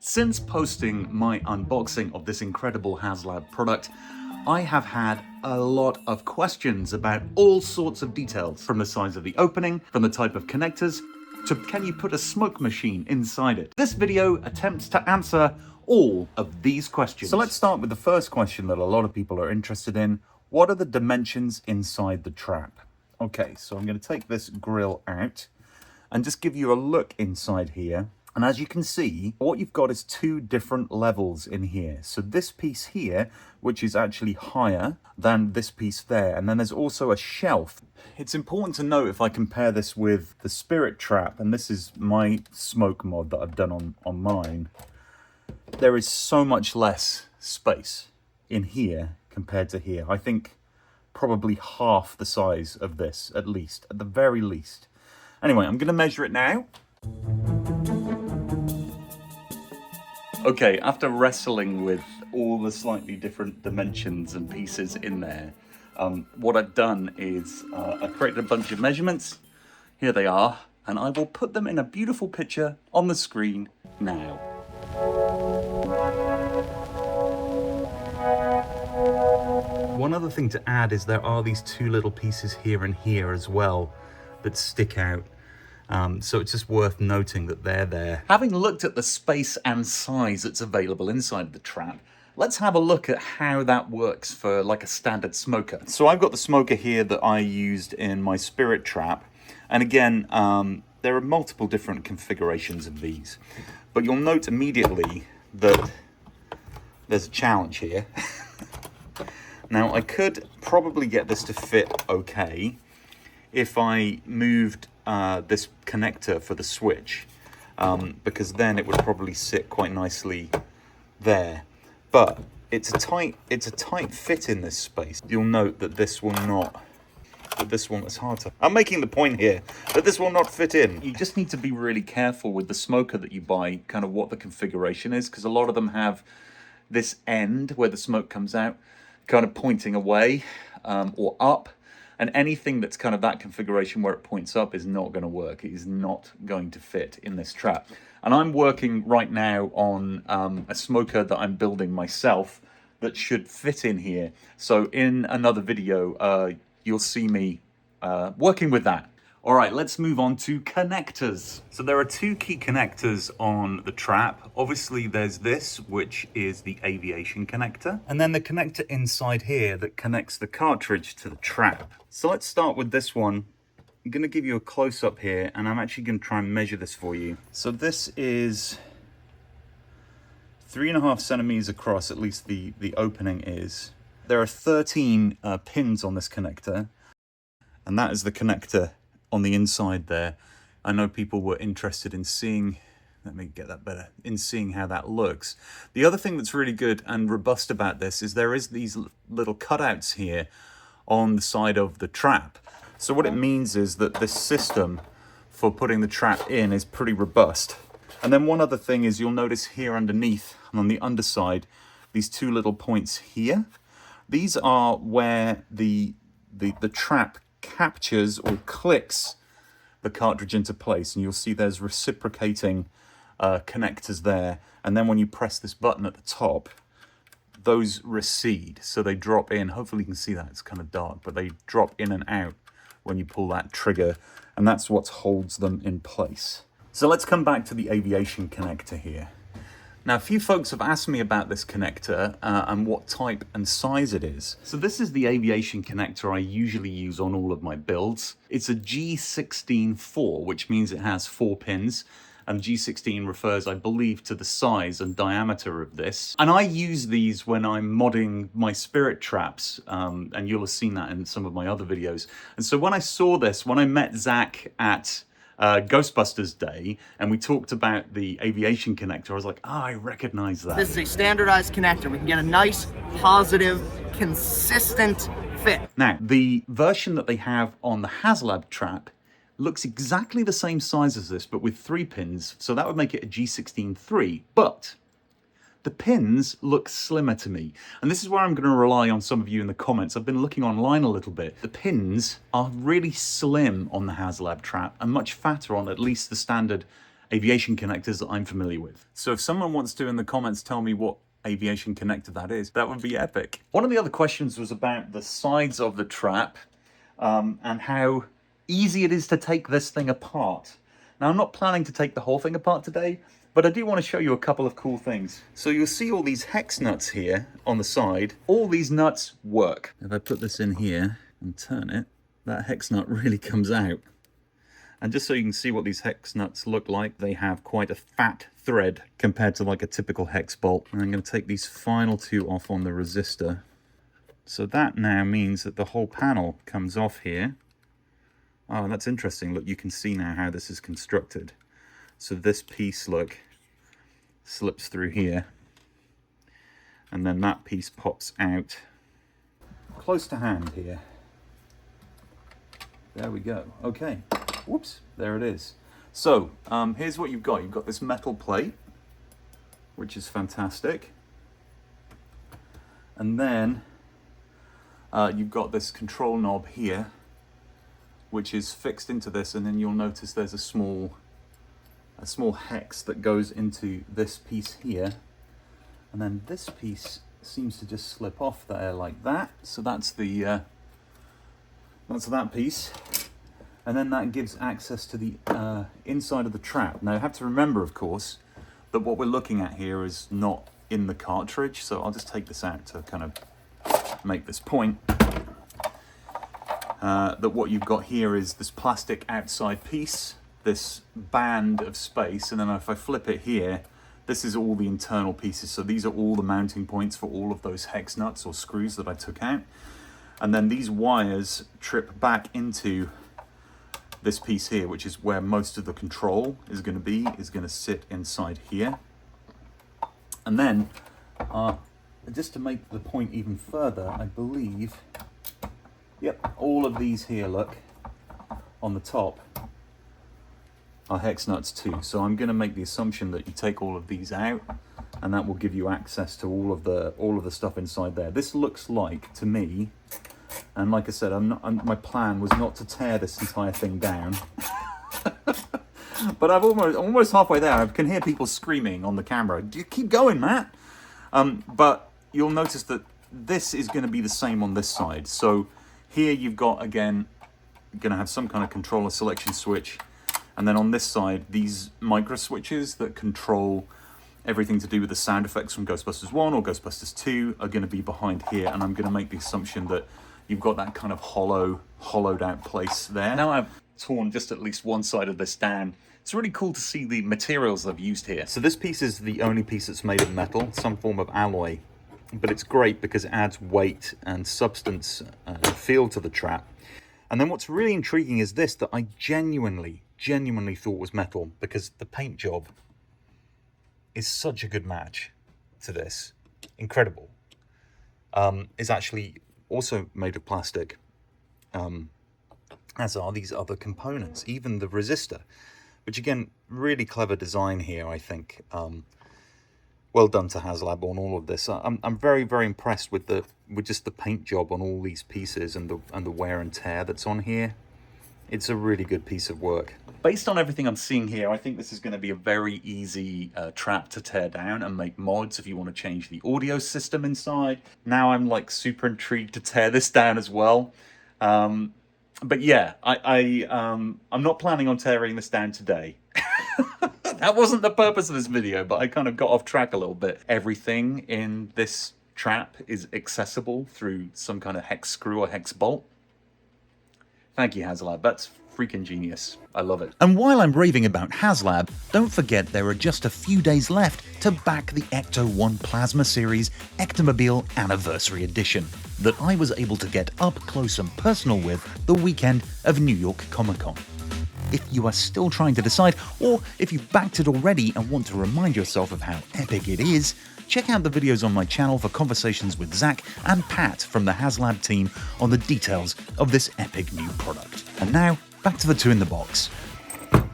Since posting my unboxing of this incredible HasLab product, I have had a lot of questions about all sorts of details, from the size of the opening, from the type of connectors, to can you put a smoke machine inside it? This video attempts to answer all of these questions. So let's start with the first question that a lot of people are interested in. What are the dimensions inside the trap? Okay, so I'm going to take this grill out and just give you a look inside here. And as you can see, what you've got is two different levels in here. So this piece here, which is actually higher than this piece there. And then there's also a shelf. It's important to note, if I compare this with the Spirit Trap, and this is my smoke mod that I've done on mine, there is so much less space in here compared to here. I think probably half the size of this, at least, at the very least. Anyway, I'm going to measure it now. Okay, after wrestling with all the slightly different dimensions and pieces in there, what I've done is I've created a bunch of measurements. Here they are, and I will put them in a beautiful picture on the screen now. One other thing to add is there are these two little pieces here and here as well that stick out. So it's just worth noting that they're there. Having looked at the space and size that's available inside the trap, let's have a look at how that works for like a standard smoker. So I've got the smoker here that I used in my Spirit Trap. And again, there are multiple different configurations of these. But you'll note immediately that there's a challenge here. Now, I could probably get this to fit okay if I moved this connector for the switch, because then it would probably sit quite nicely there. But it's a tight fit in this space. You'll note that this will not. It's hard to. I'm making the point here that this will not fit in. You just need to be really careful with the smoker that you buy, kind of what the configuration is, because a lot of them have this end where the smoke comes out, kind of pointing away or up. And anything that's kind of that configuration where it points up is not going to work. It is not going to fit in this trap. And I'm working right now on a smoker that I'm building myself that should fit in here. So in another video, you'll see me working with that. All right, let's move on to connectors. So there are two key connectors on the trap. Obviously, there's this, which is the aviation connector, and then the connector inside here that connects the cartridge to the trap. So let's start with this one. I'm going to give you a close-up here, and I'm actually going to try and measure this for you. So this is 3.5 centimeters across, at least the opening is. There are 13 pins on this connector, and that is the connector on the inside there. I know people were interested in seeing, let me get that better, in seeing how that looks. The other thing that's really good and robust about this is there is these little cutouts here on the side of the trap. So what it means is that this system for putting the trap in is pretty robust. And then one other thing is you'll notice here underneath and on the underside, these two little points here. These are where the trap captures or clicks the cartridge into place, and you'll see there's reciprocating connectors there, and then when you press this button at the top, those recede, so they drop in. Hopefully you can see that, it's kind of dark, but they drop in and out when you pull that trigger, and that's what holds them in place. So let's come back to the aviation connector here. Now, a few folks have asked me about this connector and what type and size it is. So this is the aviation connector I usually use on all of my builds. It's a G16-4, which means it has 4 pins. And G16 refers, I believe, to the size and diameter of this. And I use these when I'm modding my Spirit Traps, and you'll have seen that in some of my other videos. And so when I saw this, when I met Zach at Ghostbusters Day, and we talked about the aviation connector, I was like, I recognize that. This is a standardized connector. We can get a nice, positive, consistent fit. Now, the version that they have on the HasLab trap looks exactly the same size as this, but with 3 pins, so that would make it a G16-3, but the pins look slimmer to me. And this is where I'm going to rely on some of you in the comments. I've been looking online a little bit. The pins are really slim on the HasLab trap and much fatter on at least the standard aviation connectors that I'm familiar with. So if someone wants to in the comments tell me what aviation connector that is, that would be epic. One of the other questions was about the sides of the trap and how easy it is to take this thing apart. Now, I'm not planning to take the whole thing apart today, but I do want to show you a couple of cool things. So you'll see all these hex nuts here on the side. All these nuts work. If I put this in here and turn it, that hex nut really comes out. And just so you can see what these hex nuts look like, they have quite a fat thread compared to like a typical hex bolt. And I'm going to take these final two off on the resistor. So that now means that the whole panel comes off here. Oh, that's interesting. Look, you can see now how this is constructed. So this piece, look, slips through here. And then that piece pops out close to hand here. There we go. Okay. Whoops, there it is. So, here's what you've got. You've got this metal plate, which is fantastic. And then you've got this control knob here, which is fixed into this, and then you'll notice there's a small hex that goes into this piece here. And then this piece seems to just slip off there like that. So that's the that's that piece. And then that gives access to the inside of the trap. Now you have to remember, of course, that what we're looking at here is not in the cartridge. So I'll just take this out to kind of make this point. That what you've got here is this plastic outside piece, this band of space, and then if I flip it here, this is all the internal pieces. So these are all the mounting points for all of those hex nuts or screws that I took out. And then these wires trip back into this piece here, which is where most of the control is going to be, is going to sit inside here. And then, just to make the point even further, I believe, yep, all of these here, look, on the top are hex nuts too. So I'm going to make the assumption that you take all of these out, and that will give you access to all of the stuff inside there. This looks like, to me, and like I said, my plan was not to tear this entire thing down. But I'm almost halfway there. I can hear people screaming on the camera. Do you keep going, Matt? But you'll notice that this is going to be the same on this side. So here you've got, again, going to have some kind of controller selection switch. And then on this side, these micro switches that control everything to do with the sound effects from Ghostbusters 1 or Ghostbusters 2 are going to be behind here. And I'm going to make the assumption that you've got that kind of hollowed out place there. Now I've torn just at least one side of this down. It's really cool to see the materials I've used here. So this piece is the only piece that's made of metal, some form of alloy. But it's great because it adds weight and substance and feel to the trap. And then what's really intriguing is this, that I genuinely thought was metal, because the paint job is such a good match to this. Incredible. It's actually also made of plastic, as are these other components, even the resistor, which again, really clever design here, I think. Well done to HasLab on all of this. I'm very, very impressed with just the paint job on all these pieces and the wear and tear that's on here. It's a really good piece of work. Based on everything I'm seeing here, I think this is going to be a very easy trap to tear down and make mods if you want to change the audio system inside. Now I'm like super intrigued to tear this down as well. But yeah, I'm not planning on tearing this down today. That wasn't the purpose of this video, but I kind of got off track a little bit. Everything in this trap is accessible through some kind of hex screw or hex bolt. Thank you, HasLab. That's freaking genius. I love it. And while I'm raving about HasLab, don't forget there are just a few days left to back the Ecto-1 Plasma Series Ectomobile Anniversary Edition that I was able to get up close and personal with the weekend of New York Comic Con. If you are still trying to decide, or if you've backed it already and want to remind yourself of how epic it is, check out the videos on my channel for conversations with Zach and Pat from the HasLab team on the details of this epic new product. And now, back to the two in the box.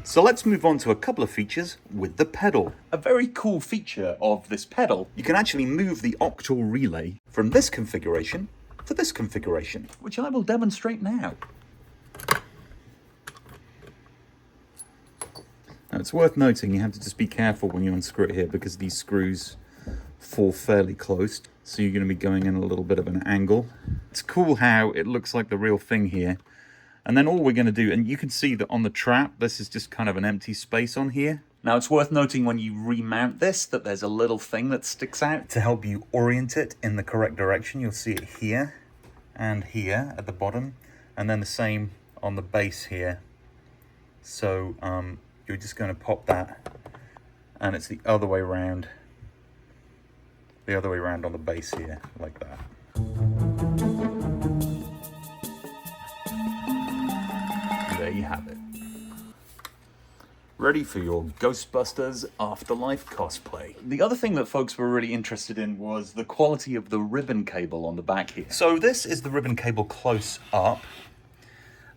So let's move on to a couple of features with the pedal. A very cool feature of this pedal, you can actually move the octal relay from this configuration to this configuration, which I will demonstrate now. Now it's worth noting you have to just be careful when you unscrew it here because these screws fall fairly close. So you're going to be going in a little bit of an angle. It's cool how it looks like the real thing here. And then all we're going to do, and you can see that on the trap, this is just kind of an empty space on here. Now it's worth noting when you remount this that there's a little thing that sticks out to help you orient it in the correct direction. You'll see it here and here at the bottom, and then the same on the base here. So you're just going to pop that, and it's the other way around. The other way around on the base here, like that. There you have it. Ready for your Ghostbusters Afterlife cosplay. The other thing that folks were really interested in was the quality of the ribbon cable on the back here. So this is the ribbon cable close up.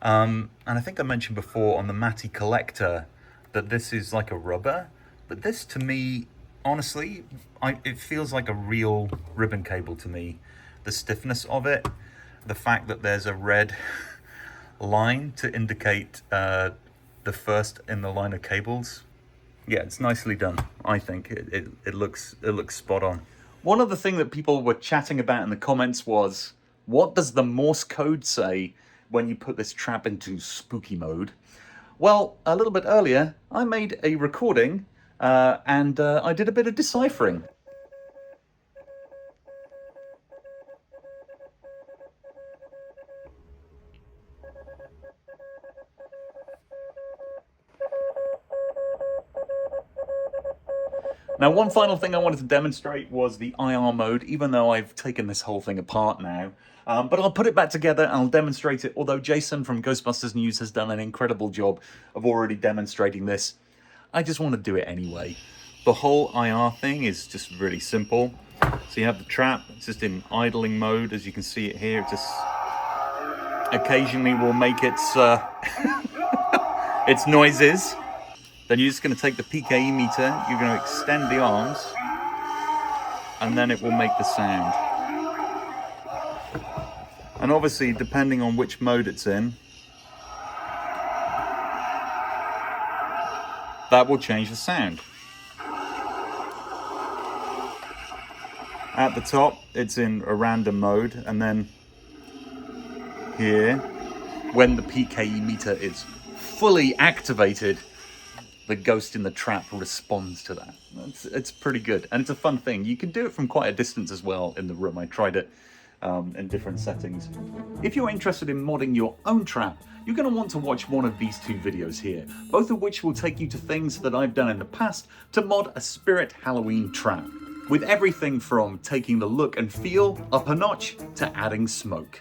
And I think I mentioned before on the Matty Collector that this is like a rubber, but this to me, honestly, it feels like a real ribbon cable to me. The stiffness of it, the fact that there's a red line to indicate the first in the line of cables. Yeah, it's nicely done. I think it looks spot on. One other thing that people were chatting about in the comments was, what does the Morse code say when you put this trap into spooky mode? Well, a little bit earlier, I made a recording and I did a bit of deciphering. Now, one final thing I wanted to demonstrate was the IR mode, even though I've taken this whole thing apart now. But I'll put it back together and I'll demonstrate it, although Jason from Ghostbusters News has done an incredible job of already demonstrating this. I just want to do it anyway. The whole IR thing is just really simple. So you have the trap, it's just in idling mode, as you can see it here. It just occasionally will make its, its noises. Then you're just going to take the PKE meter, you're going to extend the arms, and then it will make the sound. And obviously, depending on which mode it's in, that will change the sound. At the top, it's in a random mode, and then here, when the PKE meter is fully activated, the ghost in the trap responds to that. It's pretty good, and it's a fun thing. You can do it from quite a distance as well in the room. I tried it in different settings. If you're interested in modding your own trap, you're going to want to watch one of these two videos here, both of which will take you to things that I've done in the past to mod a Spirit Halloween trap, with everything from taking the look and feel up a notch to adding smoke.